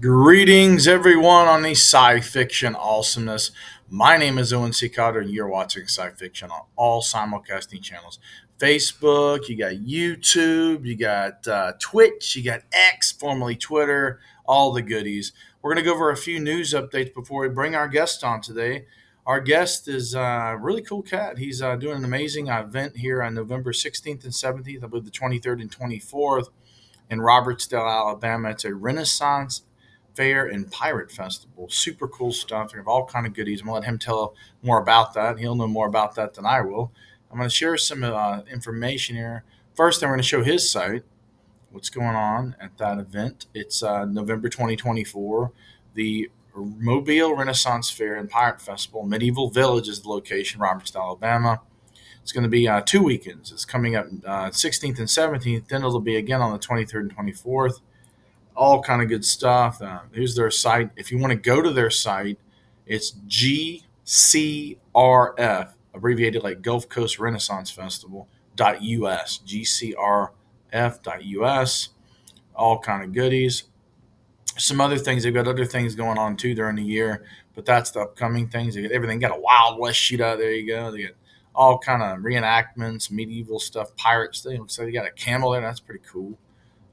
Greetings, everyone, on the SciFiction awesomeness. My name is Owen C. Cotter, and you're watching SciFiction on all simulcasting channels. Facebook, you got YouTube, you got Twitch, you got X, formerly Twitter, all the goodies. We're going to go over a few news updates before we bring our guest on today. Our guest is a really cool cat. He's doing an amazing event here on November 16th and 17th, I believe the 23rd and 24th in Robertsdale, Alabama. It's a Renaissance Fair and Pirate Festival. Super cool stuff. We have all kind of goodies. I'm gonna let him tell more about that. He'll know more about that than I will. I'm gonna share some information here. First, I'm gonna show his site. What's going on at that event? It's November 2024. The Mobile Renaissance Fair and Pirate Festival. Medieval Village is the location, Robertsdale, Alabama. It's going to be 2 weekends. It's coming up 16th and 17th. Then it'll be again on the 23rd and 24th. All kind of good stuff. Here's their site. If you want to go to their site, it's GCRF, abbreviated like Gulf Coast Renaissance Festival .us. GCRF.us. All kind of goodies. Some other things. They've got other things going on too during the year, but that's the upcoming things. They get everything. Got a Wild West shootout. There you go. They get all kind of reenactments, medieval stuff, pirates. They looks like they got a camel there. That's pretty cool.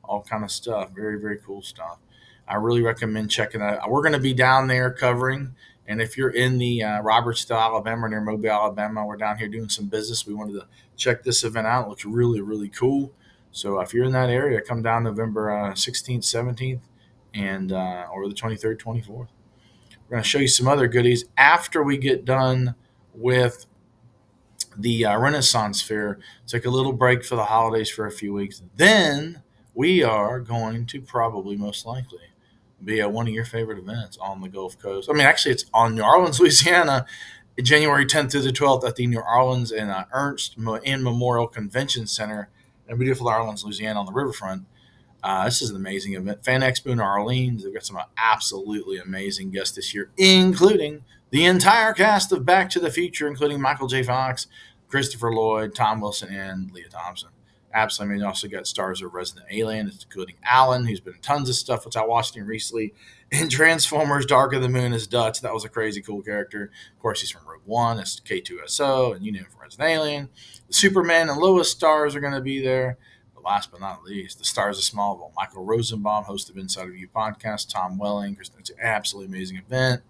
All kind of stuff. Very, very cool stuff. I really recommend checking that out. We're going to be down there covering. And if you're in the Robertsdale, Alabama, near Mobile, Alabama, we're down here doing some business. We wanted to check this event out. It looks really, really cool. So if you're in that area, come down November 16th, 17th, and or the 23rd, 24th. We're going to show you some other goodies after we get done with the Renaissance Fair. Take a little break for the holidays for a few weeks. Then we are going to probably most likely be at one of your favorite events on the Gulf Coast. I mean, actually, it's on New Orleans, Louisiana, January 10th through the 12th at the New Orleans and Ernst in Memorial Convention Center in beautiful Orleans, Louisiana on the riverfront. This is an amazing event. Fan Expo New Orleans. They've got some absolutely amazing guests this year, including the entire cast of Back to the Future, including Michael J. Fox, Christopher Lloyd, Tom Wilson, and Leah Thompson. Absolutely amazing. Also got stars of Resident Alien, including Alan, who's been in tons of stuff, which I watched him recently. In Transformers Dark of the Moon as Dutch. That was a crazy cool character. Of course, he's from Rogue One. It's K2SO, and you know him from Resident Alien. The Superman and Lois stars are going to be there. But last but not least, the stars of Smallville. Michael Rosenbaum, host of Inside of You podcast. Tom Welling. It's an absolutely amazing event.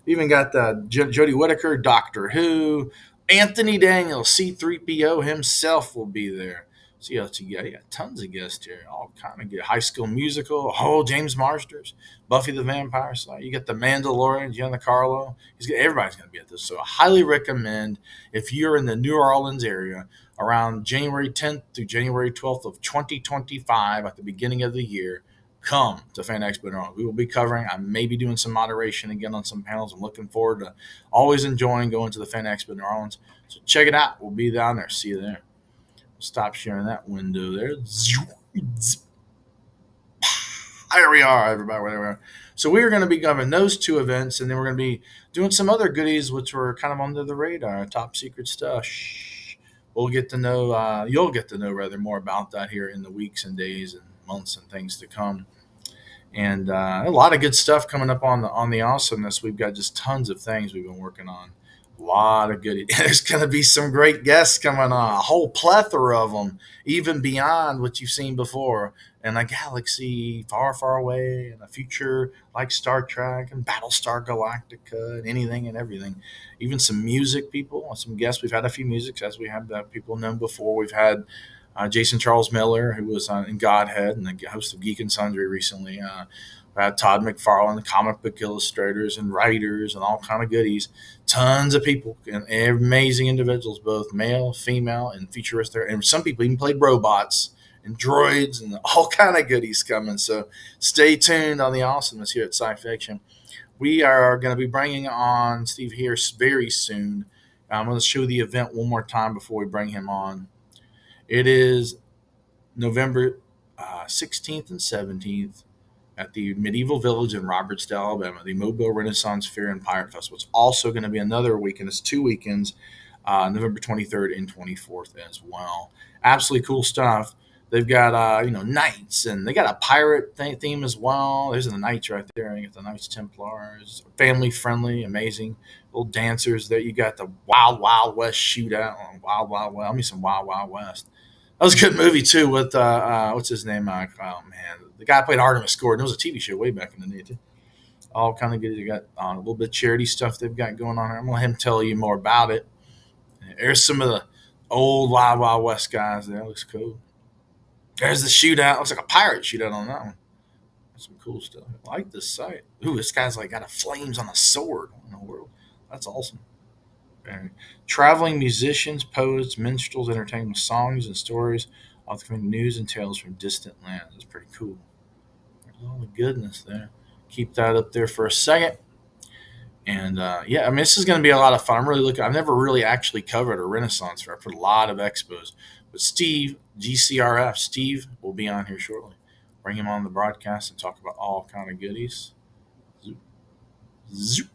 We even got Jodie Whittaker, Doctor Who. Anthony Daniels, C3PO himself will be there. See what you got. You got tons of guests here. All kind of good. High School Musical. Oh, James Marsters. Buffy the Vampire Slayer. You got the Mandalorian, Giancarlo. Everybody's going to be at this. So I highly recommend if you're in the New Orleans area around January 10th through January 12th of 2025 at the beginning of the year, come to Fan Expo New Orleans. We will be covering. I may be doing some moderation again on some panels. I'm looking forward to always enjoying going to the Fan Expo New Orleans. So check it out. We'll be down there. See you there. Stop sharing that window there. There we are, everybody. Whatever. So we are going to be covering those two events, and then we're going to be doing some other goodies, which were kind of under the radar, top secret stuff. Shh. We'll get to know. You'll get to know rather more about that here in the weeks and days and months and things to come. And a lot of good stuff coming up on the awesomeness. We've got just tons of things we've been working on. A lot of good. There's going to be some great guests coming on, a whole plethora of them, even beyond what you've seen before, in a galaxy far, far away, in a future like Star Trek and Battlestar Galactica, and anything and everything. Even some music people, some guests. We've had a few musics, as we have people known before. We've had Jason Charles Miller, who was in Godhead and the host of Geek and Sundry recently. We had Todd McFarlane, comic book illustrators and writers and all kind of goodies. Tons of people and amazing individuals, both male, female, and futuristic. And some people even played robots and droids and all kind of goodies coming. So stay tuned on the awesomeness here at SciFiction. We are going to be bringing on Steve here very soon. I'm going to show the event one more time before we bring him on. It is November 16th and 17th at the Medieval Village in Robertsdale, Alabama, the Mobile Renaissance Fair and Pirate Festival. It's also going to be another weekend. It's 2 weekends, November 23rd and 24th as well. Absolutely cool stuff. They've got knights, and they got a pirate theme as well. There's the knights right there. You got the Knights Templars, family friendly, amazing little dancers. There you got the Wild Wild West shootout on Wild Wild West. I mean some Wild Wild West. That was a good movie too with what's his name? Oh man, the guy who played Artemis Gordon. It was a TV show way back in the day too. All kind of good. You got a little bit of charity stuff they've got going on here. I'm gonna let him tell you more about it. There's some of the old Wild Wild West guys there. Looks cool. There's the shootout. Looks like a pirate shootout on that one. That's some cool stuff. I like this site. Ooh, this guy's like got a flames on a sword. What in the world? That's awesome. And traveling musicians, poets, minstrels entertain with songs and stories, offering news and tales from distant lands. That's pretty cool. There's all the goodness there. Keep that up there for a second. And yeah, I mean, this is going to be a lot of fun. I'm really looking. I've never really actually covered a Renaissance fair. I put a lot of expos, but Steve GCRF-Steve will be on here shortly. Bring him on the broadcast and talk about all kind of goodies. Zoop, zoop,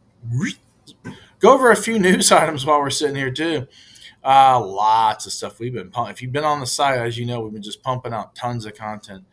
Go over a few news items while we're sitting here too. Lots of stuff we've been pumping. If you've been on the site, as you know, we've been just pumping out tons of content.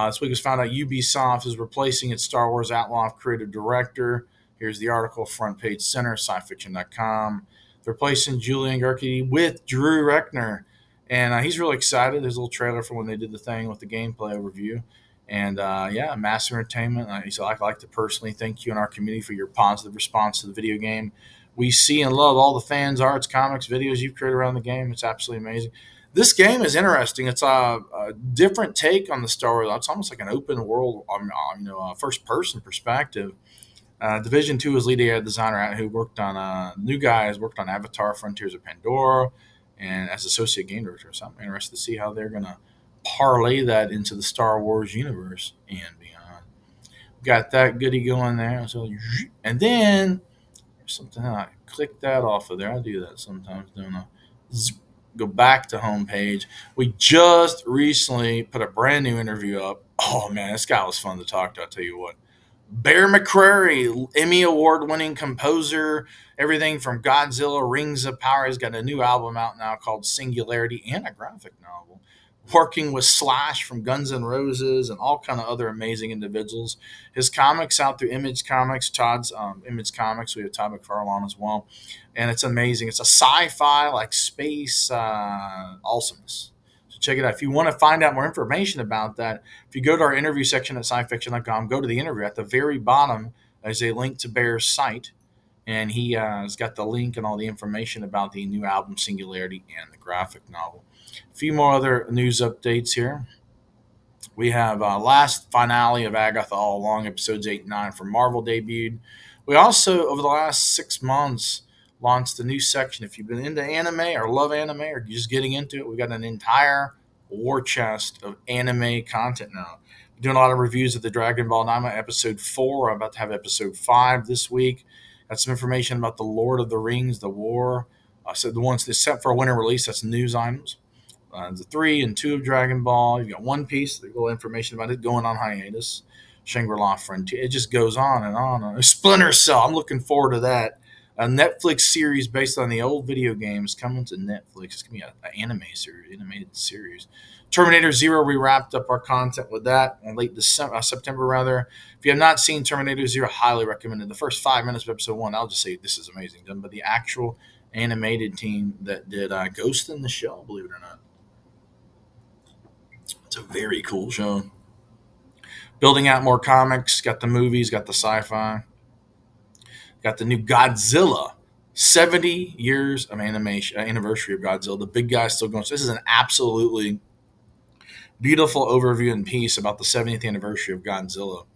This week was found out Ubisoft is replacing its Star Wars Outlaw creative director. Here's the article, front page center, SciFiction.com. They're replacing Julian Gerke with Drew Reckner. And he's really excited. There's a little trailer for when they did the thing with the gameplay overview. And yeah, Massive Entertainment. He said, I'd like to personally thank you and our community for your positive response to the video game. We see and love all the fans, arts, comics, videos you've created around the game. It's absolutely amazing. This game is interesting. It's a different take on the Star Wars. It's almost like an open world, first person perspective. Division 2 is lead AI designer who worked on new guys worked on Avatar: Frontiers of Pandora, and as associate game director. So I'm interested to see how they're going to parlay that into the Star Wars universe and beyond. Got that goodie going there. So, and then there's something I click that off of there. I do that sometimes, don't I? Go back to homepage. We just recently put a brand new interview up. Oh man, this guy was fun to talk to. I'll tell you what. Bear McCreary, Emmy Award-winning composer, everything from Godzilla, Rings of Power. He's got a new album out now called Singularity and a graphic novel. Working with Slash from Guns N' Roses and all kind of other amazing individuals. His comics out through Image Comics, Todd's Image Comics. We have Todd McFarlane as well, and it's amazing. It's a sci-fi like space awesomeness. So check it out. If you want to find out more information about that, if you go to our interview section at SciFiction.com, go to the interview. At the very bottom, there's a link to Bear's site, and he has got the link and all the information about the new album Singularity and the graphic novel. A few more other news updates here. We have last finale of Agatha All Along, episodes 8 and 9 from Marvel debuted. We also, over the last 6 months, launched a new section. If you've been into anime or love anime or just getting into it, we've got an entire war chest of anime content now. We're doing a lot of reviews of the Dragon Ball Daima episode 4. I'm about to have episode 5 this week. Got some information about the Lord of the Rings, the war. So the ones that's set for a winter release, that's news items. The 3 and 2 of Dragon Ball. You've got One Piece. There's a little information about it going on hiatus. Shangri-La Frontier. It just goes on and on. Splinter Cell. I'm looking forward to that. A Netflix series based on the old video games coming to Netflix. It's going to be an animated series. Terminator Zero, we wrapped up our content with that in late September, rather. If you have not seen Terminator Zero, highly recommend it. The first 5 minutes of episode 1, I'll just say this is amazing. Done by the actual animated team that did Ghost in the Shell, believe it or not. It's a very cool show. Building out more comics, got the movies, got the sci-fi, got the new Godzilla. 70 years of animation anniversary of Godzilla. The big guy's still going. So this is an absolutely beautiful overview and piece about the 70th anniversary of Godzilla.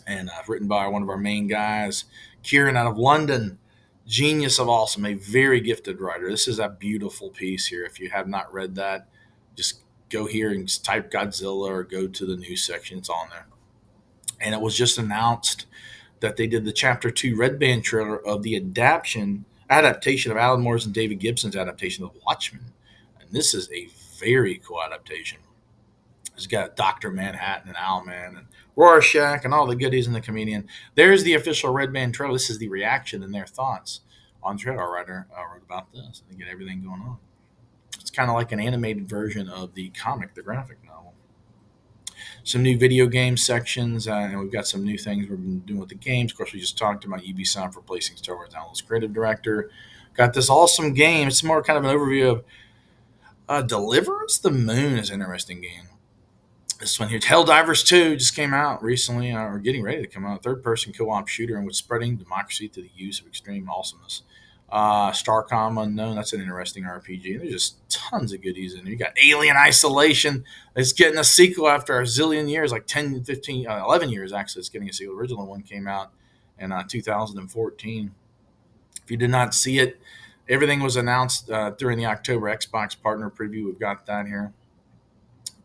And written by one of our main guys, Kieran out of London. Genius of awesome, a very gifted writer. This is a beautiful piece here. If you have not read that, just go here and just type Godzilla or go to the news section. It's on there. And it was just announced that they did the Chapter 2 Red Band trailer of the adaptation of Alan Moore's and David Gibson's adaptation of Watchmen. And this is a very cool adaptation. It's got Dr. Manhattan and Owlman and Rorschach and all the goodies in the comedian. There's the official Red Band trailer. This is the reaction and their thoughts on the trailer. Writer wrote about this and they get everything going on. It's kind of like an animated version of the comic, the graphic novel. Some new video game sections, and we've got some new things we've been doing with the games. Of course, we just talked about Ubisoft replacing Star Wars Outlaws creative director. Got this awesome game. It's more kind of an overview of Deliver Us the Moon is an interesting game. This one here, Helldivers 2, just came out recently, or getting ready to come out. Third-person co-op shooter and with spreading democracy through the use of extreme awesomeness. Starcom Unknown, that's an interesting RPG. And there's just tons of goodies in there. You got Alien Isolation. It's getting a sequel after a zillion years, like 10, 15, 11 years actually. It's getting a sequel. The original one came out in 2014. If you did not see it, everything was announced during the October Xbox partner preview. We've got that here.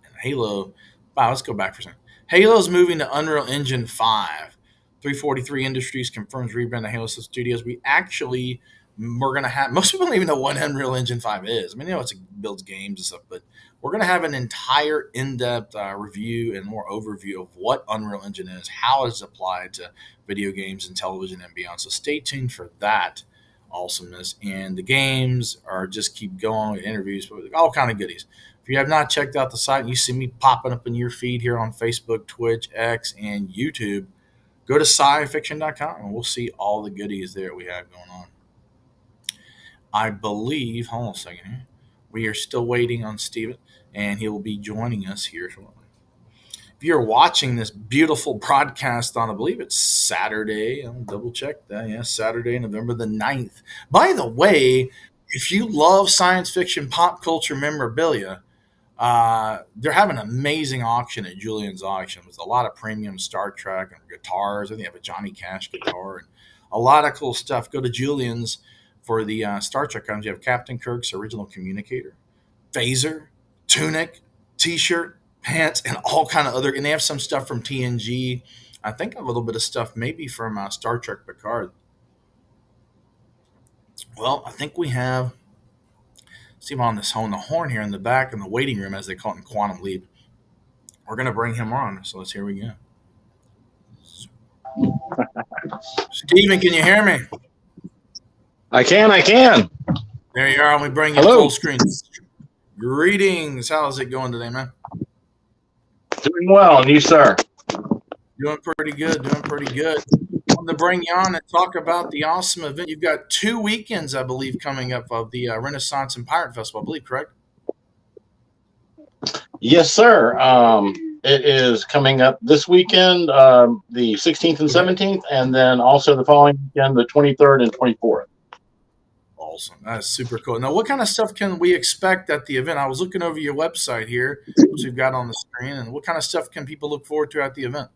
And Halo. Wow, let's go back for a second. Halo's moving to Unreal Engine 5. 343 Industries confirms rebrand of Halo Studios. We're going to have, most people don't even know what Unreal Engine 5 is. I mean, it builds games and stuff, but we're going to have an entire in-depth review and more overview of what Unreal Engine is, how it's applied to video games and television and beyond. So stay tuned for that awesomeness. And the games are just keep going with interviews, all kind of goodies. If you have not checked out the site and you see me popping up in your feed here on Facebook, Twitch, X, and YouTube, go to SciFiction.com and we'll see all the goodies there we have going on. I believe, hold on a second here, we are still waiting on Steven, and he will be joining us here shortly. If you're watching this beautiful broadcast on, I believe it's Saturday, I'll double check that, yeah, Saturday, November the 9th. By the way, if you love science fiction pop culture memorabilia, they're having an amazing auction at Julian's Auction with a lot of premium Star Trek and guitars. I think they have a Johnny Cash guitar and a lot of cool stuff. Go to Julian's for the Star Trek items. You have Captain Kirk's original communicator, phaser, tunic, T-shirt, pants, and all kind of other. And they have some stuff from TNG. I think a little bit of stuff maybe from Star Trek Picard. Well, I think we have Steve on the horn here in the back in the waiting room, as they call it in Quantum Leap. We're going to bring him on, so here we go. Steven, can you hear me? I can. There you are. Let me bring you full screen. Greetings. How's it going today, man? Doing well, and you, sir? Doing pretty good. I wanted to bring you on and talk about the awesome event. You've got 2 weekends, I believe, coming up of the Renaissance and Pirate Festival, I believe, correct? Yes, sir. It is coming up this weekend, the 16th and 17th, and then also the following weekend, the 23rd and 24th. Awesome. That's super cool. Now, what kind of stuff can we expect at the event? I was looking over your website here, which you've got on the screen, and what kind of stuff can people look forward to at the event?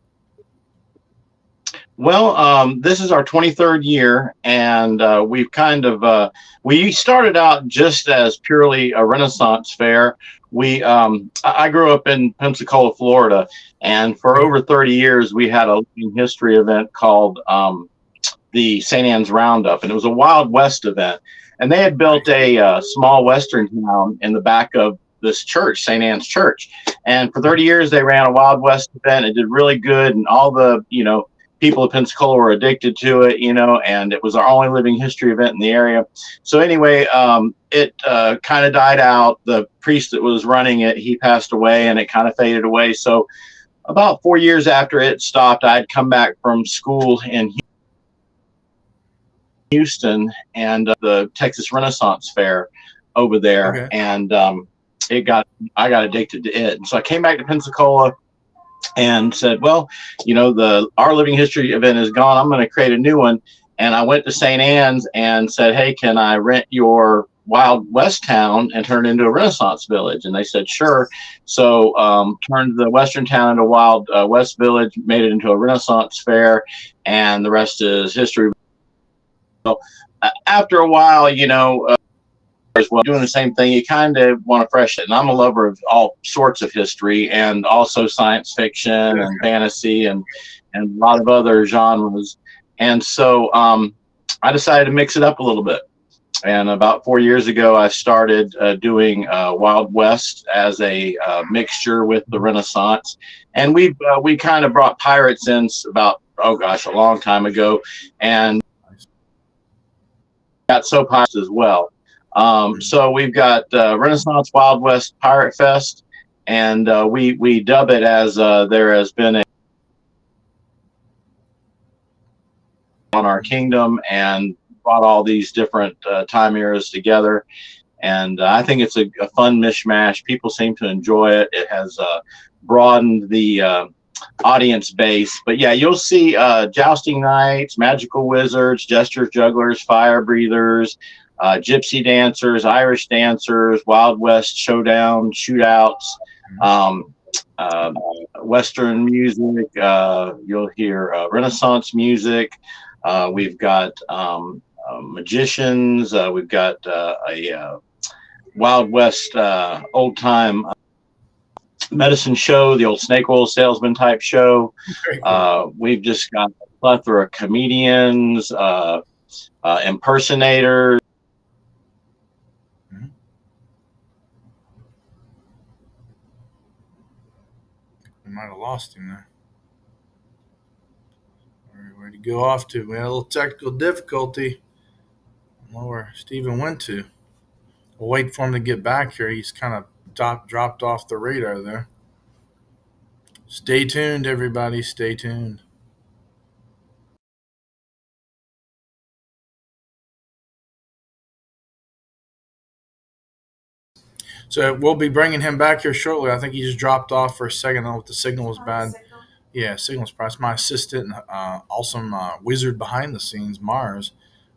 Well, this is our 23rd year, and we've we started out just as purely a Renaissance fair. I grew up in Pensacola, Florida, and for over 30 years, we had a living history event called the St. Anne's Roundup, and it was a Wild West event. And they had built a small Western town in the back of this church, St. Anne's Church. And for 30 years, they ran a Wild West event. It did really good, and all the, people of Pensacola were addicted to it, and it was our only living history event in the area. So anyway, it kind of died out. The priest that was running it, he passed away, and it kind of faded away. So about 4 years after it stopped, I'd come back from school in Houston and the Texas Renaissance Fair over there. Okay. And I got addicted to it. And so I came back to Pensacola and said, well, our living history event is gone. I'm going to create a new one. And I went to St. Anne's and said, hey, can I rent your Wild West town and turn it into a Renaissance village? And they said, sure. So turned the Western town into Wild West Village, made it into a Renaissance fair, and the rest is history. So after a while, as well, doing the same thing, you kind of want to fresh it. And I'm a lover of all sorts of history and also science fiction and fantasy and a lot of other genres. And so I decided to mix it up a little bit. And about 4 years ago, I started doing Wild West as a mixture with the Renaissance. And we kind of brought pirates in about, a long time ago, and got soap operas as well. So we've got Renaissance Wild West Pirate Fest, and we dub it as there has been on our kingdom and brought all these different time eras together. And I think it's a fun mishmash. People seem to enjoy it. It has broadened the audience base. But yeah, you'll see jousting knights, magical wizards, jesters, jugglers, fire breathers, gypsy dancers, Irish dancers, Wild West showdown, shootouts, Western music. You'll hear Renaissance music. We've got magicians. We've got a Wild West old time medicine show, the old snake oil salesman type show. We've just got a plethora of comedians, impersonators. We might have lost him there. Where'd he go off to? We had a little technical difficulty. I don't know where Steven went to. We'll wait for him to get back here. He's kind of dropped off the radar there. Stay tuned, everybody. Stay tuned. So we'll be bringing him back here shortly. I think he just dropped off for a second. I don't know if the signal was bad. Yeah, signal's probably my assistant and awesome wizard behind the scenes, Mars.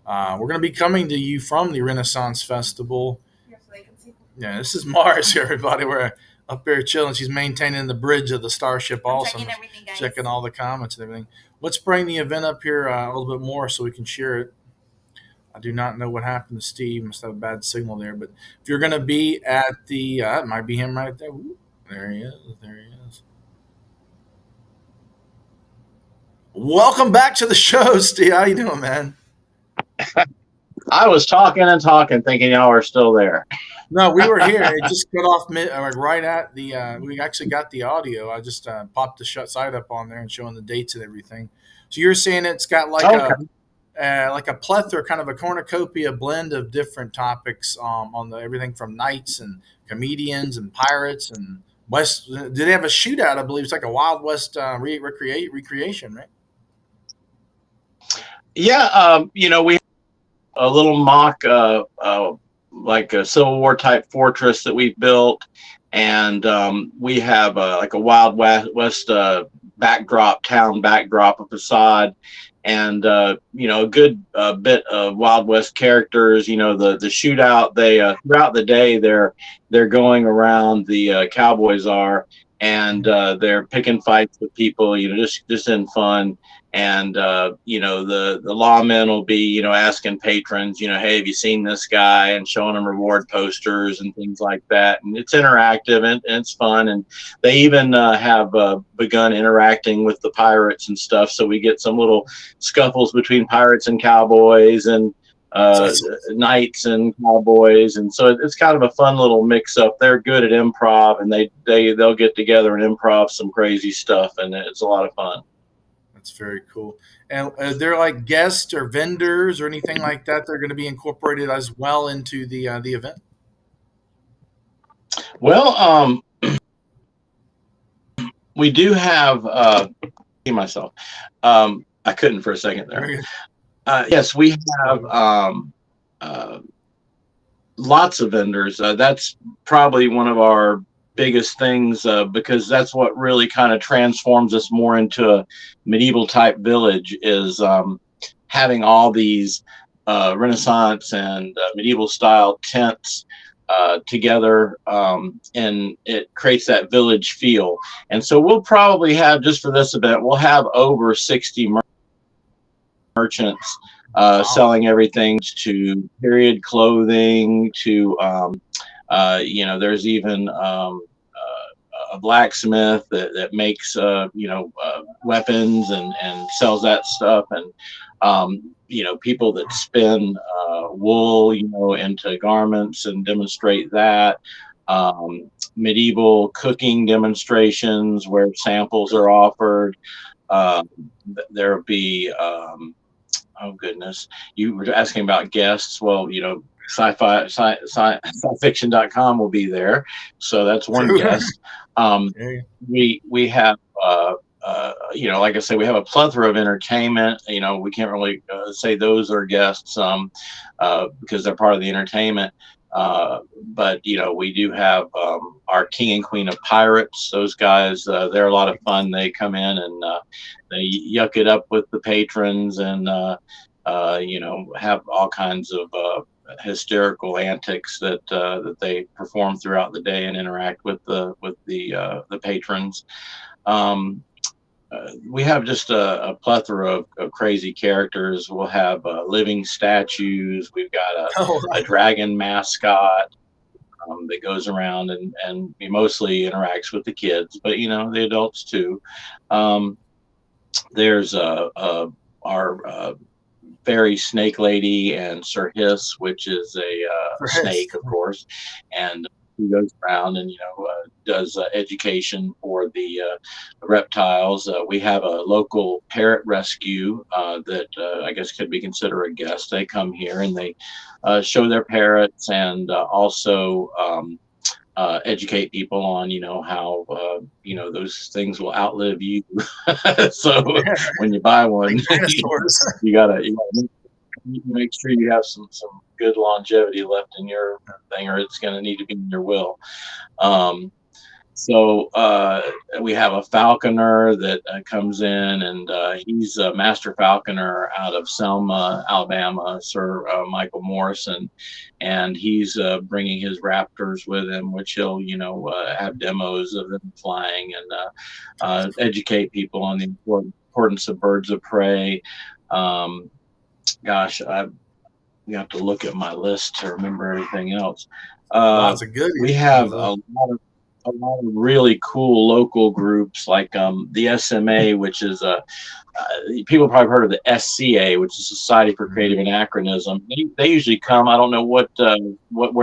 We're going to be coming to you from the Renaissance Festival. Yeah, this is Mars, everybody. We're up here chilling. She's maintaining the bridge of the Starship Awesome, checking all the comments and everything. Let's bring the event up here a little bit more so we can share it. I do not know what happened to Steve. Must have a bad signal there. But if you're going to be at the, it might be him right there. Ooh, there he is. There he is. Welcome back to the show, Steve. How you doing, man? I was talking and talking, thinking y'all were still there. No, we were here. It just cut off right at the. We actually got the audio. I just popped the site up on there and showing the dates and everything. So you're saying it's got like a plethora, kind of a cornucopia blend of different topics on everything from knights and comedians and pirates and West. Did they have a shootout? I believe it's like a Wild West recreation, right? Yeah, we have a little mock, like a Civil War type fortress that we've built, and we have like a Wild West town backdrop, a facade, and a good bit of Wild West characters. The shootout. They throughout the day they're going around. The cowboys are. And they're picking fights with people, just in fun. And the lawmen will be, asking patrons, hey, have you seen this guy? And showing them reward posters and things like that. And it's interactive and it's fun. And they even have begun interacting with the pirates and stuff. So we get some little scuffles between pirates and cowboys and knights and cowboys, and so it's kind of a fun little mix up. They're good at improv, and they'll get together and improv some crazy stuff, and it's a lot of fun. That's very cool. And are there like guests or vendors or anything like that that are going to be incorporated as well into the event? Well, we do have myself. I couldn't for a second there. Yes, we have lots of vendors. That's probably one of our biggest things because that's what really kind of transforms us more into a medieval type village is having all these Renaissance and medieval style tents together, and it creates that village feel. And so we'll probably have, just for this event, we'll have over 60 merchants selling everything to period clothing to there's even a blacksmith that makes weapons and sells that stuff, and people that spin wool into garments and demonstrate that. Medieval cooking demonstrations where samples are offered. There'll be oh goodness, you were asking about guests. Well, SciFiction.com will be there, so that's one True. guest. We have like I say, we have a plethora of entertainment. We can't really say those are guests because they're part of the entertainment. But we do have our King and Queen of Pirates. Those guys, they're a lot of fun. They come in and they yuck it up with the patrons and have all kinds of hysterical antics that they perform throughout the day and interact with the patrons. We have just a plethora of crazy characters. We'll have living statues. We've got a dragon mascot that goes around and he mostly interacts with the kids, but the adults too. There's our fairy snake lady and Sir Hiss, which is a snake, of course, and he goes around and does education for the reptiles. We have a local parrot rescue that I guess could be considered a guest. They come here and they show their parrots and also educate people on how those things will outlive you. So when you buy one, you gotta make sure you have some good longevity left in your thing, or it's going to need to be in your will. So we have a falconer that comes in, and he's a master falconer out of Selma, Alabama, Sir Michael Morrison, and he's bringing his raptors with him, which he'll have demos of them flying and educate people on the importance of birds of prey. Gosh, you have to look at my list to remember everything else. Lots of goodies. We have a lot of really cool local groups like the SMA, which is people probably heard of the SCA, which is Society for Creative Anachronism. They usually come. I don't know where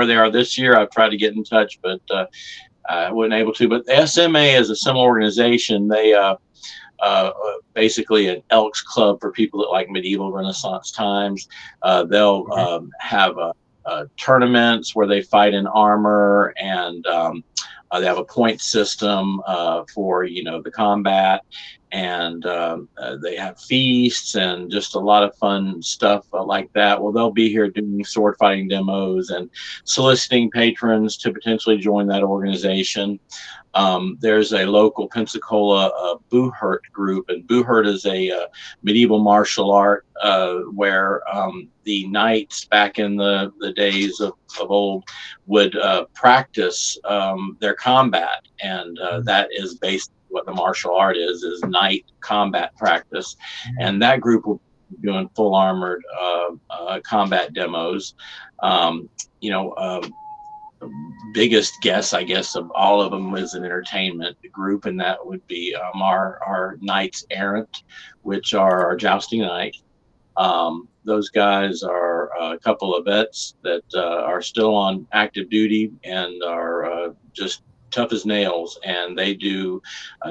they are this year. I've tried to get in touch, but I wasn't able to. But the SMA is a similar organization. They basically an Elks Club for people that like medieval Renaissance times. They'll have tournaments where they fight in armor, and they have a point system for the combat, and they have feasts and just a lot of fun stuff like that. Well, they'll be here doing sword fighting demos and soliciting patrons to potentially join that organization. There's a local Pensacola Boohurt group, and Boohurt is a medieval martial art where the knights back in the days of old would practice their combat, and that is basically what the martial art is knight combat practice. And that group will be doing full armored combat demos. Biggest guess, I guess, of all of them is an entertainment group, and that would be our Knights Errant, which are our jousting knight. Those guys are a couple of vets that are still on active duty and are just tough as nails, and they do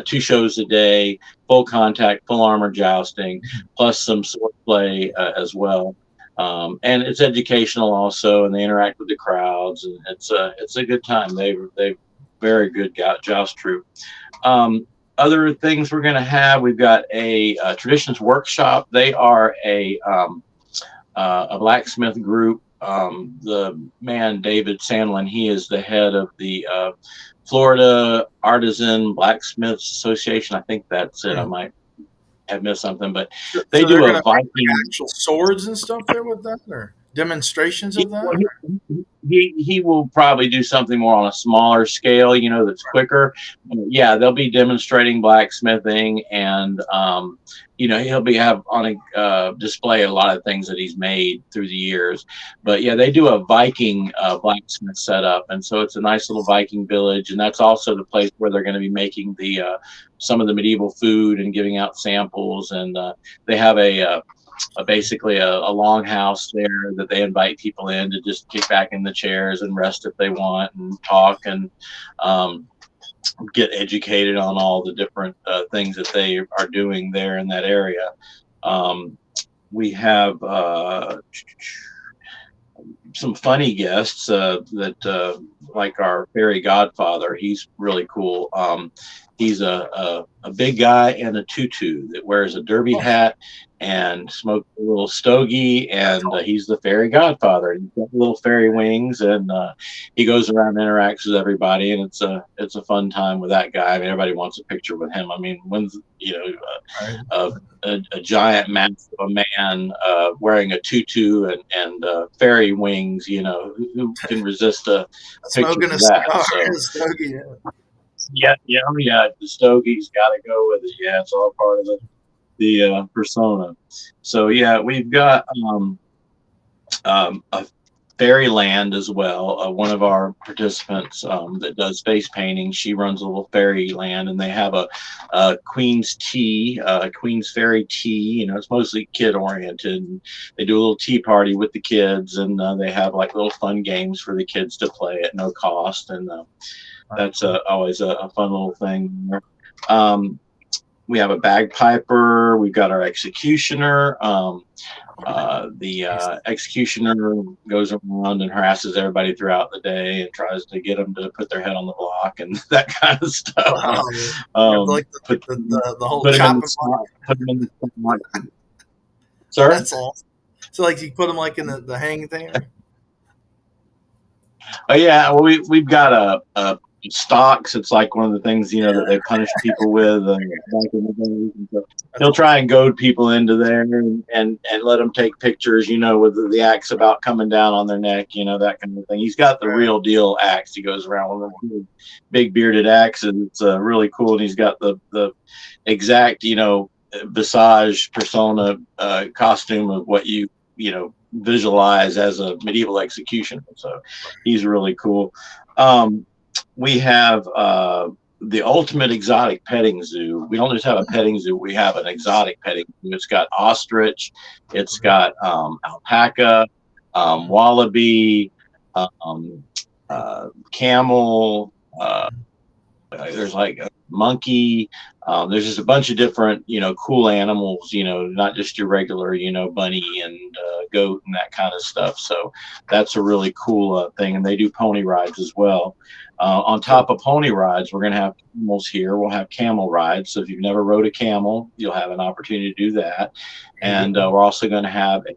2 shows a day, full contact, full armor jousting, plus some sword play as well. And it's educational also, and they interact with the crowds, and it's a good time. They're very good joust troupe. Other things we're going to have, we've got a traditions workshop. They are a blacksmith group. The man David Sandlin, he is the head of the Florida Artisan Blacksmiths Association. I think that's it. I might have missed something, but they do a Viking actual swords and stuff there with that, or demonstrations of that. He will probably do something more on a smaller scale, that's quicker. Yeah, they'll be demonstrating blacksmithing, and he'll have on a display a lot of things that he's made through the years. But yeah, they do a Viking blacksmith setup, and so it's a nice little Viking village, and that's also the place where they're going to be making the some of the medieval food and giving out samples. And they have basically a longhouse there that they invite people in to just kick back in the chairs and rest if they want, and talk and get educated on all the different things that they are doing there in that area. We have some funny guests that like our fairy godfather. He's really cool. He's a big guy in a tutu that wears a derby hat and smokes a little stogie, and he's the fairy godfather. He's got little fairy wings, and he goes around and interacts with everybody, and it's a fun time with that guy. I mean, everybody wants a picture with him. I mean, when's a giant mass of a man wearing a tutu and fairy wings, who can resist a picture Smoking of a that? cigar, So, a stogie, yeah, the stogie's got to go with it. Yeah, it's all part of the persona. So yeah, we've got a fairyland as well. One of our participants that does face painting, she runs a little fairyland, and they have a Queen's tea, Queen's fairy tea. It's mostly kid oriented. And they do a little tea party with the kids, and they have like little fun games for the kids to play at no cost, and that's always a fun little thing. We have a bagpiper. We've got our executioner. The executioner goes around and harasses everybody throughout the day and tries to get them to put their head on the block and that kind of stuff. like the whole chopping block. Put them in the block. Sir? That's awesome. So like you put them like in the hanging thing? Oh yeah, well we've got a stocks. It's like one of the things that they punish people with back in the day. So he'll try and goad people into there and let them take pictures, with the axe about coming down on their neck, that kind of thing. He's got the real deal axe. He goes around with a big bearded axe, and it's really cool. And he's got the exact visage persona costume of what you visualize as a medieval executioner. So he's really cool. We have the ultimate exotic petting zoo. We don't just have a petting zoo. We have an exotic petting zoo. It's got ostrich. It's got alpaca, wallaby, camel. There's like a monkey. There's just a bunch of different, cool animals, not just your regular, bunny and goat and that kind of stuff. So that's a really cool thing. And they do pony rides as well. On top of pony rides, we're going to have camels here. We'll have camel rides. So if you've never rode a camel, you'll have an opportunity to do that. And we're also going to have a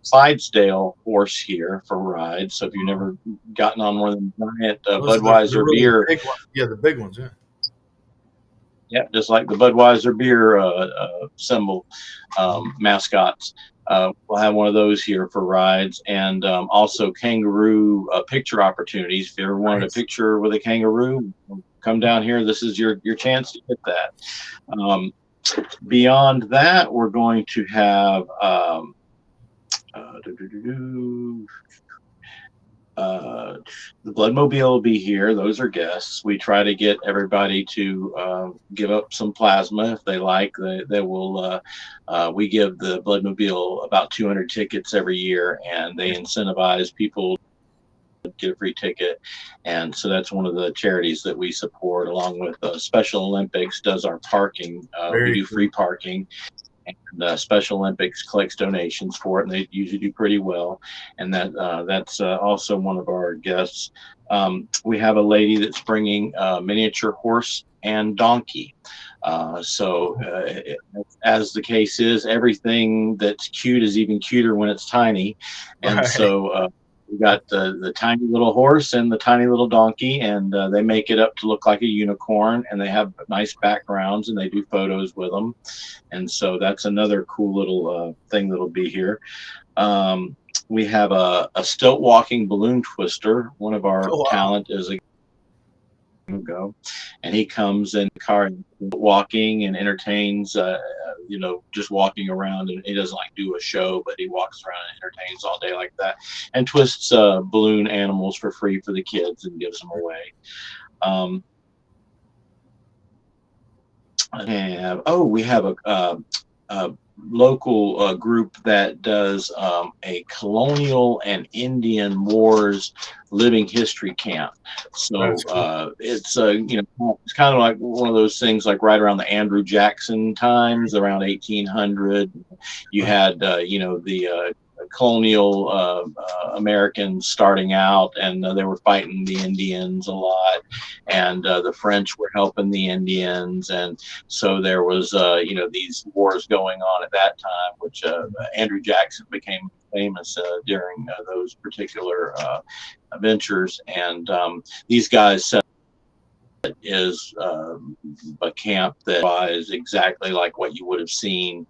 Clydesdale horse here for rides. So if you've never gotten on one of the giant Budweiser beer. The big ones, yeah. Yeah, just like the Budweiser beer symbol mascots. We'll have one of those here for rides, and also kangaroo picture opportunities. If you ever wanted a picture with a kangaroo, come down here. This is your chance to get that. Beyond that, we're going to have the Bloodmobile will be here. Those are guests. We try to get everybody to give up some plasma if they like. They will. We give the Bloodmobile about 200 tickets every year, and they incentivize people to get a free ticket. And so that's one of the charities that we support, along with Special Olympics does our parking. We do free parking. And Special Olympics collects donations for it, and they usually do pretty well. And that's also one of our guests. We have a lady that's bringing a miniature horse and donkey. So as the case is, everything that's cute is even cuter when it's tiny. And so we got the tiny little horse and the tiny little donkey, and they make it up to look like a unicorn, and they have nice backgrounds, and they do photos with them. And so that's another cool little thing that'll be here. We have a stilt walking balloon twister. One of our talent is go, and he comes in the car walking and entertains, just walking around, and he doesn't like do a show, but he walks around and entertains all day like that, and twists balloon animals for free for the kids and gives them away. We have a local group that does a colonial and Indian wars living history camp. So it's it's kind of like one of those things like right around the Andrew Jackson times, around 1800. You had the colonial Americans starting out, and they were fighting the Indians a lot, and the French were helping the Indians, and so there was these wars going on at that time, which Andrew Jackson became famous during those particular ventures, and these guys set is a camp that was exactly like what you would have seen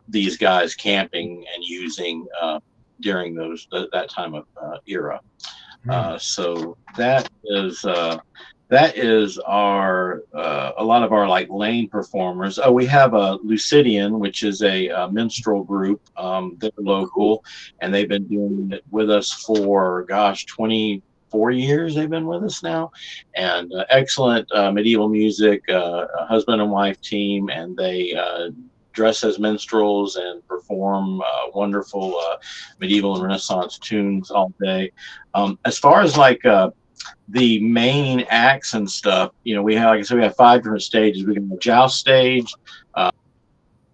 these guys camping and using during that time of era. So that is our a lot of our like lane performers. Oh, we have a Lucidian, which is a minstrel group. They're local, and they've been doing it with us for 24 years. They've been with us now, and excellent medieval music, a husband and wife team, and they dress as minstrels and perform wonderful medieval and Renaissance tunes all day. As far as like the main acts and stuff, we have, like I said, we have 5 different stages. We have a joust stage,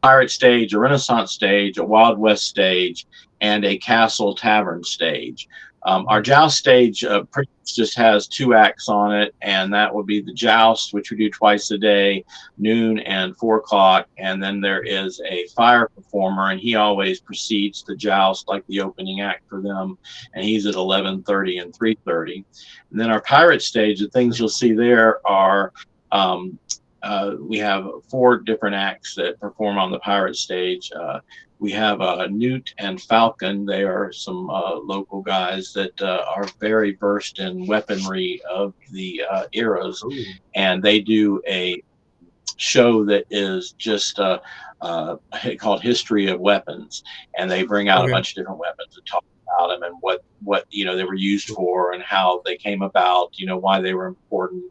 pirate stage, a Renaissance stage, a Wild West stage, and a castle tavern stage. Our joust stage pretty much just has 2 acts on it, and that would be the joust, which we do twice a day, noon and 4 o'clock. And then there is a fire performer, and he always precedes the joust, like the opening act for them, and he's at 11:30 and 3:30. And then our pirate stage, the things you'll see there are we have 4 different acts that perform on the pirate stage. We have Newt and Falcon. They are some local guys that are very versed in weaponry of the eras. Ooh. And they do a show that is just called History of Weapons, and they bring out a bunch of different weapons and talk about them and what they were used for and how they came about, why they were important,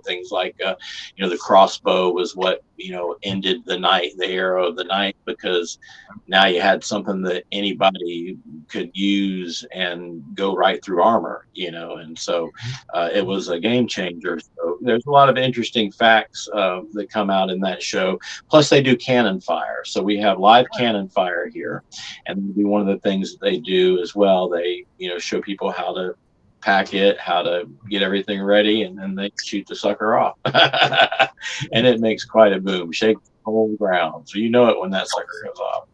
things like the crossbow was what ended the era of the night, because now you had something that anybody could use and go right through armor, and so it was a game changer. So there's a lot of interesting facts that come out in that show. Plus they do cannon fire, so we have live cannon fire here, and that'll be one of the things that they do as well. They show people how to pack it, how to get everything ready, and then they shoot the sucker off. And it makes quite a boom, shake the whole ground. So it when that sucker goes off.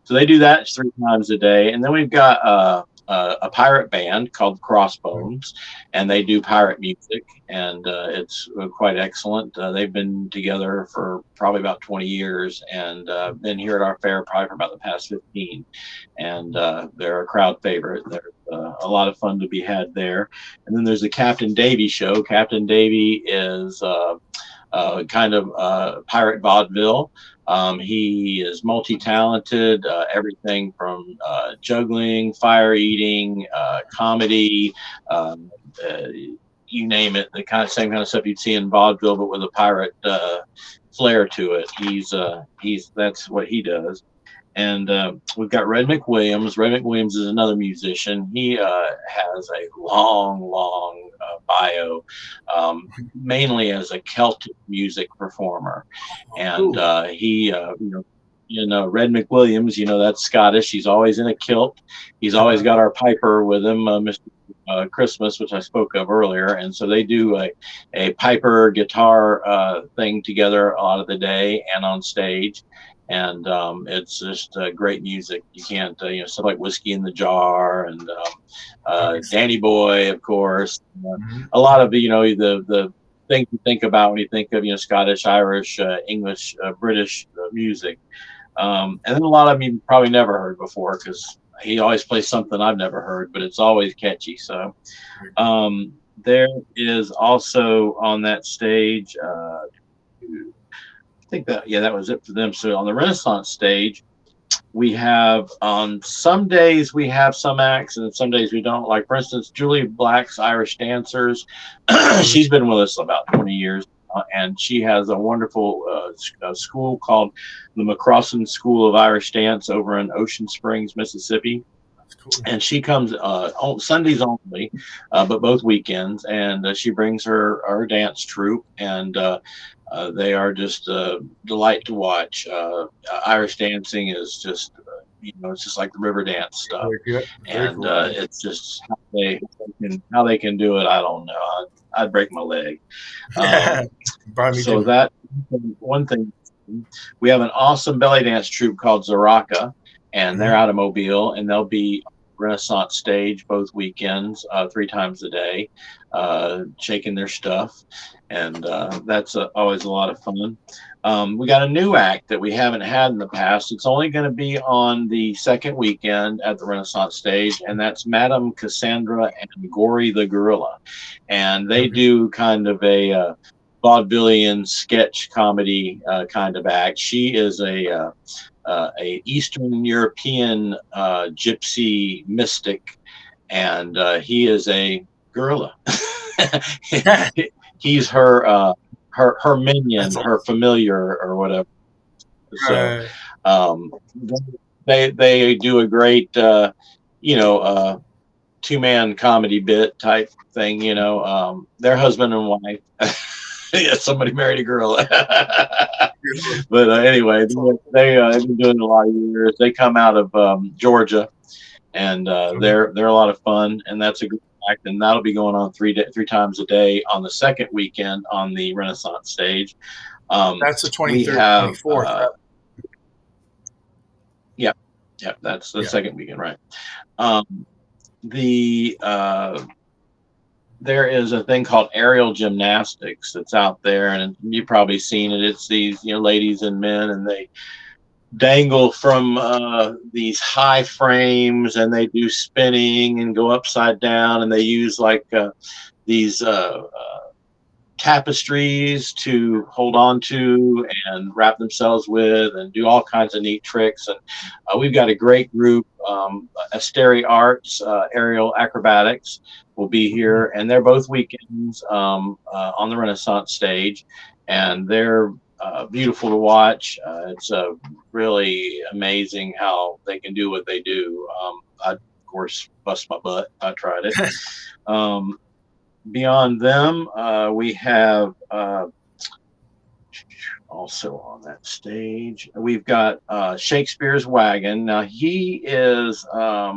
So they do that 3 times a day. And then we've got a pirate band called Crossbones, and they do pirate music, and it's quite excellent. They've been together for probably about 20 years, and been here at our fair probably for about the past 15. And they're a crowd favorite. There's a lot of fun to be had there. And then there's the Captain Davy show. Captain Davy is kind of pirate vaudeville. He is multi-talented, everything from juggling, fire eating, comedy, you name it, the same kind of stuff you'd see in vaudeville, but with a pirate flair to it. That's what he does. And we've got Red McWilliams. Red McWilliams is another musician. He has a long bio, mainly as a Celtic music performer. And he, Red McWilliams, that's Scottish. He's always in a kilt. He's always got our piper with him, Mr. Christmas, which I spoke of earlier. And so they do a piper guitar thing together a lot of the day and on stage. And it's just great music. You can't, stuff like Whiskey in the Jar and Danny Boy, of course. A lot of the things you think about when you think of Scottish, Irish, English, British music. And then a lot of them you probably never heard before, because he always plays something I've never heard, but it's always catchy. So there is also on that stage. I think that was it for them. So on the Renaissance stage, we have some days we have some acts, and some days we don't. Like, for instance, Julie Black's Irish Dancers. She's been with us about 20 years, and she has a wonderful school called the McCrossan School of Irish Dance over in Ocean Springs, Mississippi. Cool. And she comes on Sundays only, but both weekends, and she brings her dance troupe, and they are just a delight to watch. Irish dancing is just it's just like the river dance stuff, Very good. Very and cool. it's just how they can do it. I don't know. I'd break my leg. Probably me So too. that one thing, we have an awesome belly dance troupe called Zaraka, and they're out of Mobile, and they'll be Renaissance stage both weekends, 3 times a day, shaking their stuff, and that's always a lot of fun. We got a new act that we haven't had in the past. It's only going to be on the second weekend at the Renaissance stage, and that's Madame Cassandra and Gory the Gorilla, and they do kind of a vaudevillian sketch comedy kind of act. She is a Eastern European gypsy mystic, and he is a gorilla. He's her minion, her familiar, or whatever. So they do a great 2-man comedy bit type thing. They're husband and wife. Yeah, somebody married a gorilla. But anyway, they've been doing it a lot of years. They come out of Georgia, and they're a lot of fun, and that's a good act. And that'll be going on 3 times a day on the second weekend on the Renaissance stage. That's the 23rd, 24th. Yeah, that's the second weekend, right? There is a thing called aerial gymnastics that's out there, and you've probably seen it. It's these ladies and men, and they dangle from these high frames, and they do spinning and go upside down, and they use like these tapestries to hold on to and wrap themselves with, and do all kinds of neat tricks. And we've got a great group, Asteri Arts, Aerial Acrobatics, will be here, and they're both weekends on the Renaissance stage, and they're beautiful to watch. It's really amazing how they can do what they do. I, of course, bust my butt. I tried it. Beyond them, we have also on that stage, we've got Shakespeare's Wagon. Now, he is a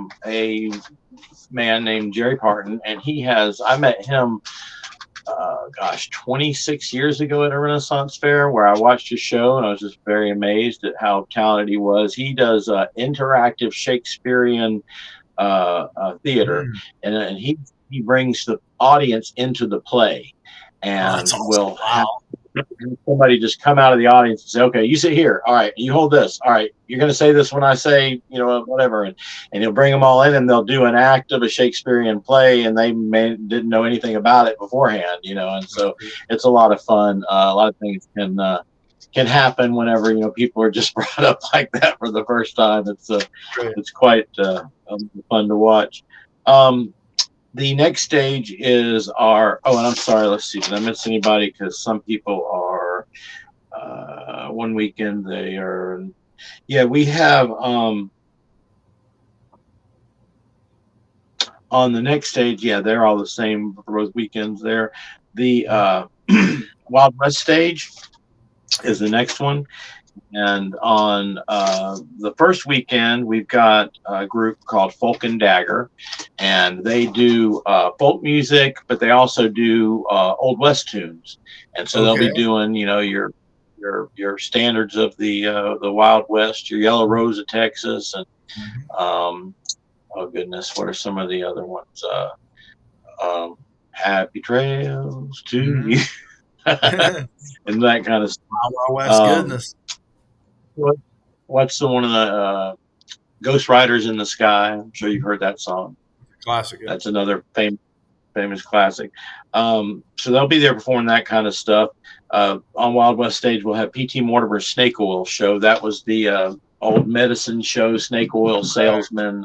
man named Jerry Parton, and I met him 26 years ago at a Renaissance fair, where I watched his show, and I was just very amazed at how talented he was. He does interactive Shakespearean theater, and he brings the audience into the play, and will have somebody just come out of the audience and say, "Okay, you sit here. All right, you hold this. All right, you're going to say this when I say, whatever." And he'll bring them all in, and they'll do an act of a Shakespearean play, and they didn't know anything about it beforehand, And so it's a lot of fun. A lot of things can happen whenever people are just brought up like that for the first time. It's quite fun to watch. The next stage is and I'm sorry, let's see, did I miss anybody? Because some people are, one weekend we have, on the next stage, they're all the same for both weekends there. The Wild West stage is the next one. And on the first weekend, we've got a group called Folk and Dagger, and they do folk music, but they also do Old West tunes. And so they'll be doing, your standards of the Wild West, your Yellow Rose of Texas, and oh goodness, what are some of the other ones? Happy Trails to You, and that kind of stuff. Wild West goodness. What's the one of the Ghost Riders in the Sky? I'm sure you've heard that song. Classic. Yeah. That's another famous classic. So they'll be there performing that kind of stuff. On Wild West stage, we'll have P.T. Mortimer's Snake Oil Show. That was the old medicine show, snake oil salesman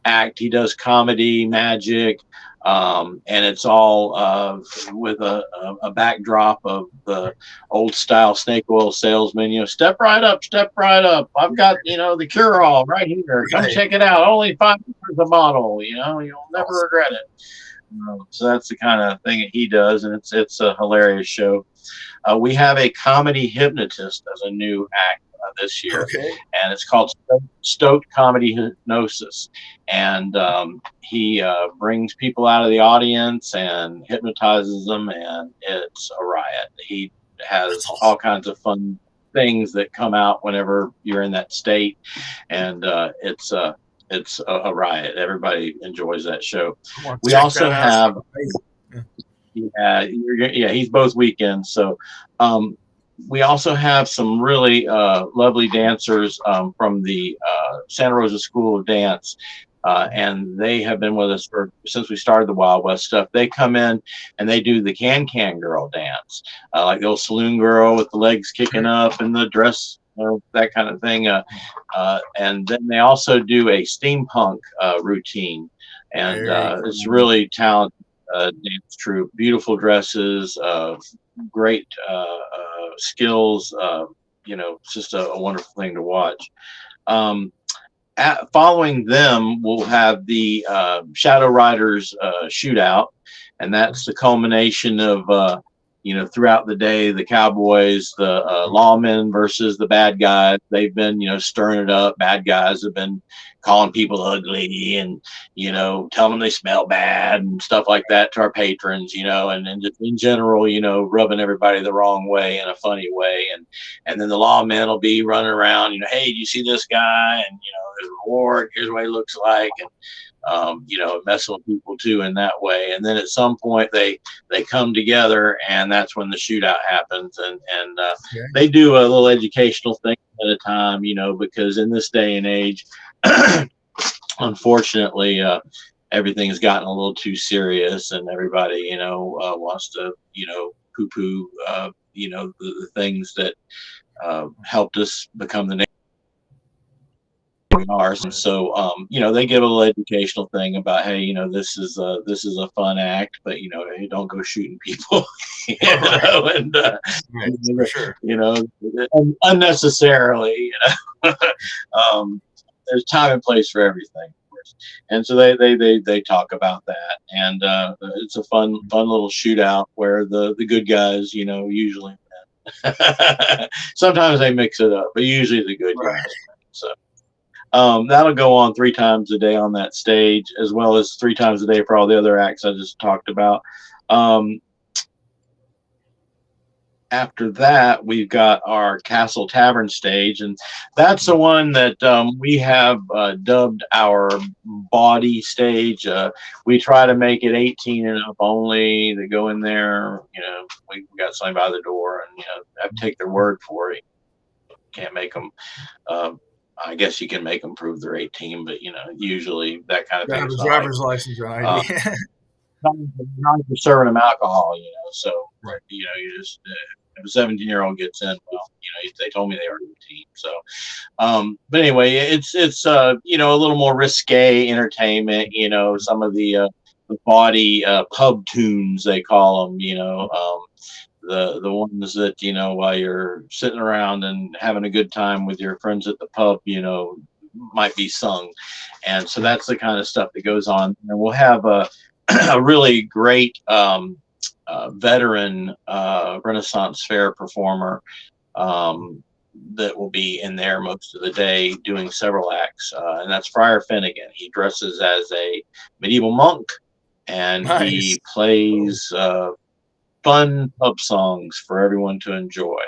act. He does comedy, magic, and it's all with a backdrop of the old style snake oil salesman. Step right up. I've got the cure all right here. Come check it out. Only $5 a bottle. You'll never regret it. So that's the kind of thing that he does, and it's a hilarious show. We have a comedy hypnotist as a new act this year, Okay. and it's called Stoked Comedy Hypnosis. And he brings people out of the audience and hypnotizes them, and it's a riot. He That's has awesome. all kinds of fun things that come out whenever you're in that state, and it's a riot. Everybody enjoys that show. I want to We check also that out. have, Yeah. yeah, he's both weekends. So we also have some really lovely dancers from the Santa Rosa School of Dance. And they have been with us since we started the Wild West stuff. They come in and they do the Can Girl dance, like the old saloon girl with the legs kicking up and the dress, that kind of thing. And then they also do a steampunk routine, and Very it's cool. really talented dance troupe. Beautiful dresses, great skills. It's just a wonderful thing to watch. Following them, we'll have the Shadow Riders shootout, and that's the culmination of throughout the day, the cowboys, the lawmen versus the bad guys. They've been stirring it up. Bad guys have been calling people ugly and telling them they smell bad and stuff like that to our patrons, and just in general, rubbing everybody the wrong way in a funny way. And then the lawmen will be running around, hey, do you see this guy? And there's a reward. Here's what he looks like. And messing with people too in that way. And then at some point they come together, and that's when the shootout happens. And they do a little educational thing at a time, because in this day and age, unfortunately, everything has gotten a little too serious, and everybody, wants to, poo-poo, the things that helped us become the we are. And so they give a little educational thing about, hey, this is a fun act, but you don't go shooting people. And Right, for sure. unnecessarily. There's time and place for everything, of course. And so they talk about that, and it's a fun little shootout where the good guys usually win. Sometimes they mix it up, but usually the good guys win. So that'll go on 3 times a day on that stage, as well as 3 times a day for all the other acts I just talked about. After that, we've got our Castle Tavern stage, and that's the one that we have dubbed our body stage. We try to make it 18 and up only. They go in there, we got somebody by the door, and I have to take their word for it. Can't make them. I guess you can make them prove they're 18, but usually that kind of thing. Driver's license or ID. Not serving them alcohol, so right. You just if a 17-year-old gets in, well, they told me they were 18. So, but anyway, it's a little more risque entertainment. Some of the body pub tunes they call them. The ones that while you're sitting around and having a good time with your friends at the pub, might be sung, and so that's the kind of stuff that goes on. And we'll have a really great veteran Renaissance Fair performer that will be in there most of the day doing several acts, and that's Friar Finnegan. He dresses as a medieval monk, and he plays fun pub songs for everyone to enjoy.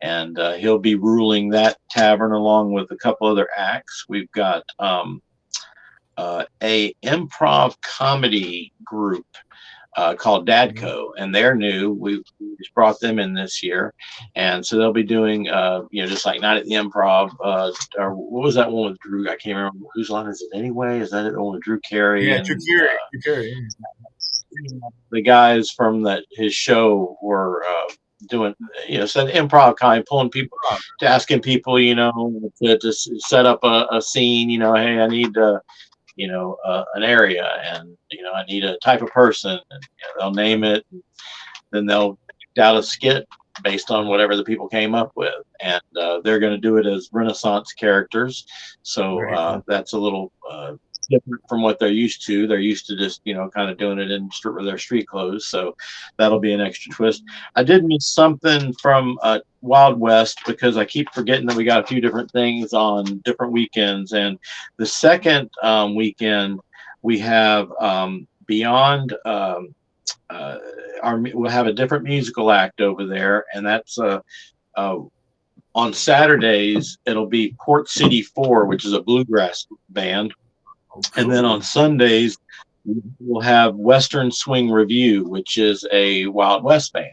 And he'll be ruling that tavern along with a couple other acts. We've got a improv comedy group called Dadco, and they're new. We just brought them in this year, and so they'll be doing just like Night at the Improv, or what was that one with Drew? I can't remember whose line is it anyway. Is that it? The one with Drew Carey? Yeah, and Drew Carey. The guys from his show were doing some improv kind, pulling people to asking people to set up a scene. Hey, I need an area, and I need a type of person, and they'll name it, and then they'll pick out a skit based on whatever the people came up with, and they're going to do it as Renaissance characters. So that's a little different from what they're used to. They're used to just, kind of doing it in their street clothes. So that'll be an extra twist. I did miss something from Wild West because I keep forgetting that we got a few different things on different weekends. And the second weekend, we have Beyond. We'll have a different musical act over there, and that's on Saturdays. It'll be Port City 4, which is a bluegrass band, and then on Sundays we'll have Western Swing Review, which is a Wild West band.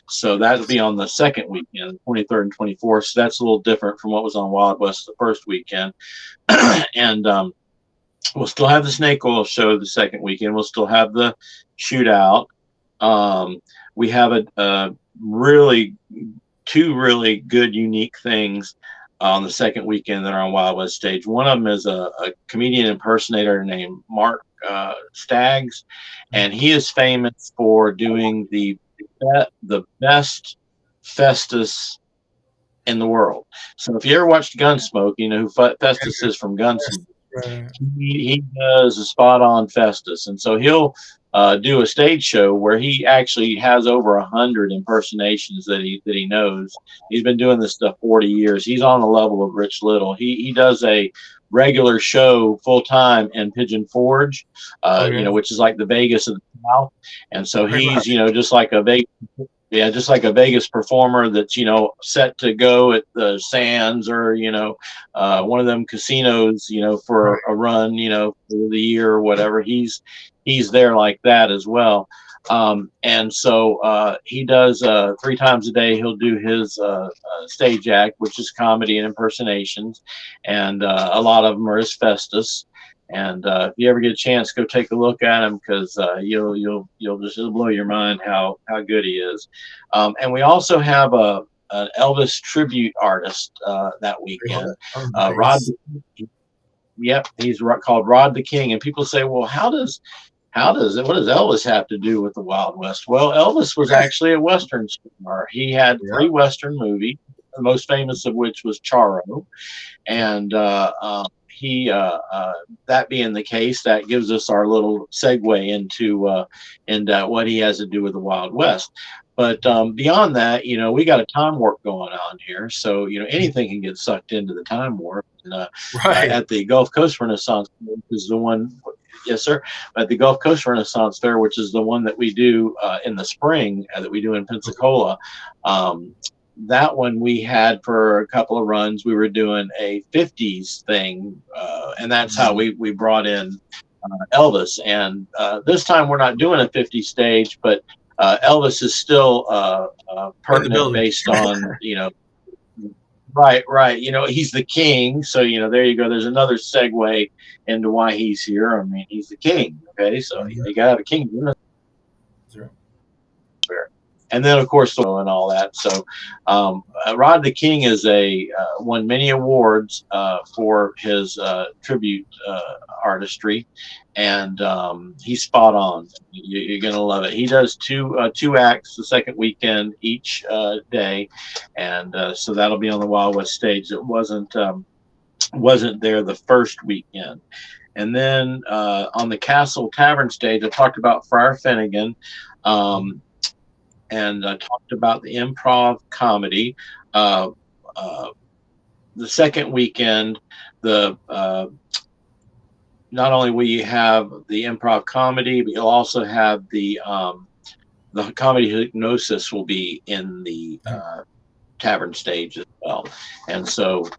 So that'll be on the second weekend, 23rd and 24th. So that's a little different from what was on Wild West the first weekend. And we'll still have the snake oil show the second weekend. We'll still have the shootout. We have two really good, unique things on the second weekend that are on Wild West stage. One of them is a comedian impersonator named Mark Staggs, and he is famous for doing the best Festus in the world. So if you ever watched Gunsmoke, you know who Festus is from Gunsmoke. Right. He does a spot on Festus, and so he'll do a stage show where he actually has over 100 impersonations that he knows. He's been doing this stuff 40 years. He's on the level of Rich Little. He does a regular show full time in Pigeon Forge, which is like the Vegas of the South, and so he's just like a Vegas performer that's, set to go at the Sands or, one of them casinos, for a run, for the year or whatever. He's there like that as well. And so he does 3 times a day. He'll do his stage act, which is comedy and impersonations. And a lot of them are his Festus. And if you ever get a chance, go take a look at him, because it'll blow your mind how good he is. And we also have an Elvis tribute artist that weekend. Nice. Rod. Yep, he's called Rod the King. And people say, well, what does Elvis have to do with the Wild West? Well, Elvis was actually a Western star. He had 3 Western movies, the most famous of which was Charo. And that being the case, that gives us our little segue into what he has to do with the Wild West. But beyond that, we got a time warp going on here. So, anything can get sucked into the time warp. And, at the Gulf Coast Renaissance, which is the one, yes, sir. At the Gulf Coast Renaissance Fair, which is the one that we do in the spring, that we do in Pensacola, that one we had for a couple of runs. We were doing a 50s thing, and that's how we brought in Elvis. And this time we're not doing a 50s stage, but Elvis is still pertinent based on, right. He's the king. So, there you go. There's another segue into why he's here. I mean, he's the king. Okay. So you got to have a king. Sure. And then, of course, and all that. So, Rod the King is won many awards for his tribute artistry, and he's spot on. You're gonna love it. He does two acts the second weekend each day, and so that'll be on the Wild West stage. It wasn't there the first weekend. And then on the Castle Tavern stage, I talked about Friar Finnegan. And I talked about the improv comedy. The second weekend, not only will you have the improv comedy, but you'll also have the comedy hypnosis will be in the tavern stage as well. And so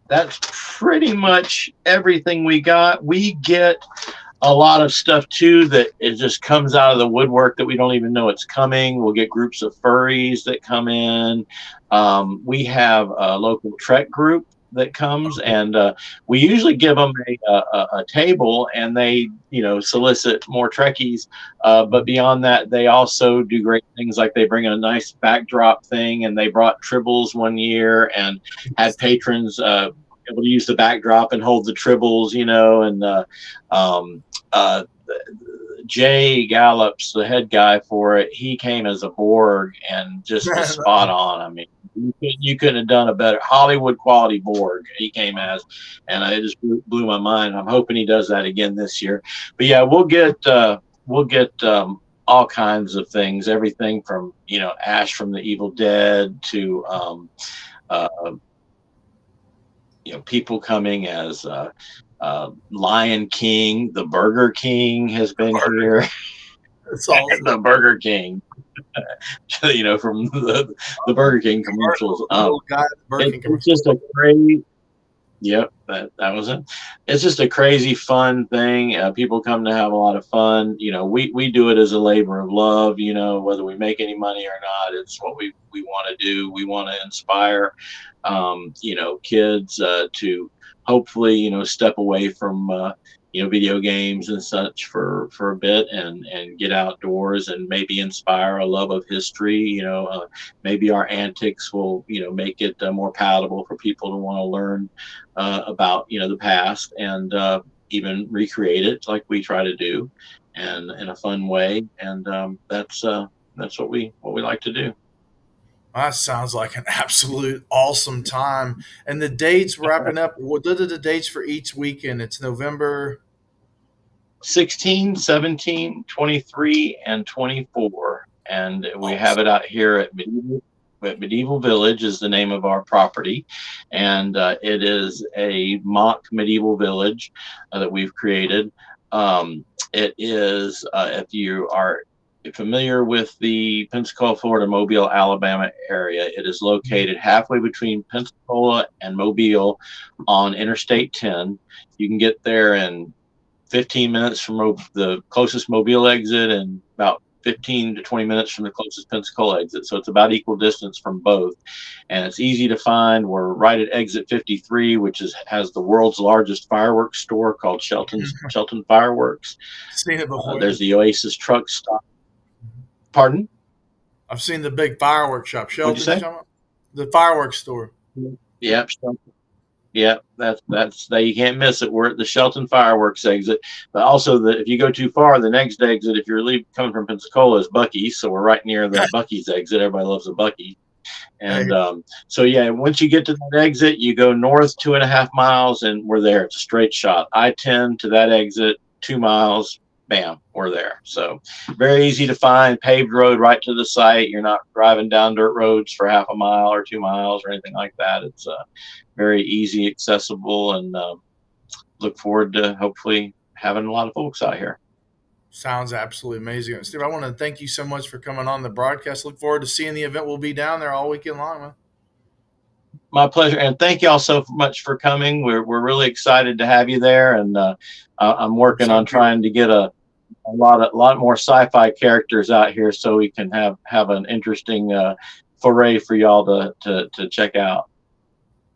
that's pretty much everything we got. We get a lot of stuff too that it just comes out of the woodwork that we don't even know it's coming. We'll get groups of furries that come in. We have a local Trek group that comes, and we usually give them a table, and they solicit more Trekkies. But beyond that, they also do great things, like they bring a nice backdrop thing, and they brought tribbles one year and had patrons able to use the backdrop and hold the tribbles, and Jay Gallups, the head guy for it, he came as a Borg and just was spot on. I mean, you couldn't have done a better Hollywood quality Borg. He came as, and it just blew my mind. I'm hoping he does that again this year. But yeah, we'll get all kinds of things, everything from Ash from the Evil Dead to uh, people coming as Lion King. The Burger King has been here. It's awesome. The Burger King, from the Burger King commercials. It's just a crazy. Yep, that was it. It's just a crazy fun thing. People come to have a lot of fun. We do it as a labor of love. Whether we make any money or not, it's what we want to do. We want to inspire, kids to hopefully step away from video games and such for a bit and get outdoors and maybe inspire a love of history. Maybe our antics will make it more palatable for people to want to learn about the past and even recreate it like we try to do, and in a fun way. And that's what we like to do. That sounds like an absolute awesome time. And the dates wrapping up. What are the dates for each weekend? It's November 16, 17, 23, and 24. And we have it out here at Medieval Village is the name of our property. And it is a mock medieval village that we've created. It is, if you are familiar with the Pensacola, Florida, Mobile, Alabama area, it is located halfway between Pensacola and Mobile on Interstate 10. You can get there in 15 minutes from the closest Mobile exit and about 15 to 20 minutes from the closest Pensacola exit. So it's about equal distance from both. And it's easy to find. We're right at exit 53, which has the world's largest fireworks store called Shelton Fireworks. Seen it before. There's the Oasis truck stop. Pardon? I've seen the big fireworks shop. What'd you say? The fireworks store. Yep. Yep, that's you can't miss it. We're at the Shelton Fireworks exit, but also if you go too far, the next exit, if you're coming from Pensacola, is Buc-ee's. So we're right near the Buc-ee's exit. Everybody loves a Buc-ee. And so yeah, once you get to that exit, you go north 2.5 miles, and we're there. It's a straight shot. I-10 to that exit, 2 miles. Bam, we're there. So very easy to find, paved road right to the site. You're not driving down dirt roads for 0.5 mile or 2 miles or anything like that. It's very easy, accessible, and look forward to hopefully having a lot of folks out here. Sounds absolutely amazing. Steve, I want to thank you so much for coming on the broadcast. Look forward to seeing the event. We'll be down there all weekend long, man. My pleasure, and thank y'all so much for coming. We're really excited to have you there, and I'm working on trying to get a lot more sci-fi characters out here so we can have an interesting foray for y'all to check out.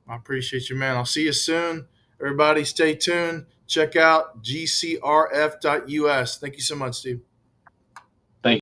I appreciate you, man. I'll see you soon. Everybody stay tuned. Check out GCRF.us. Thank you so much, Steve.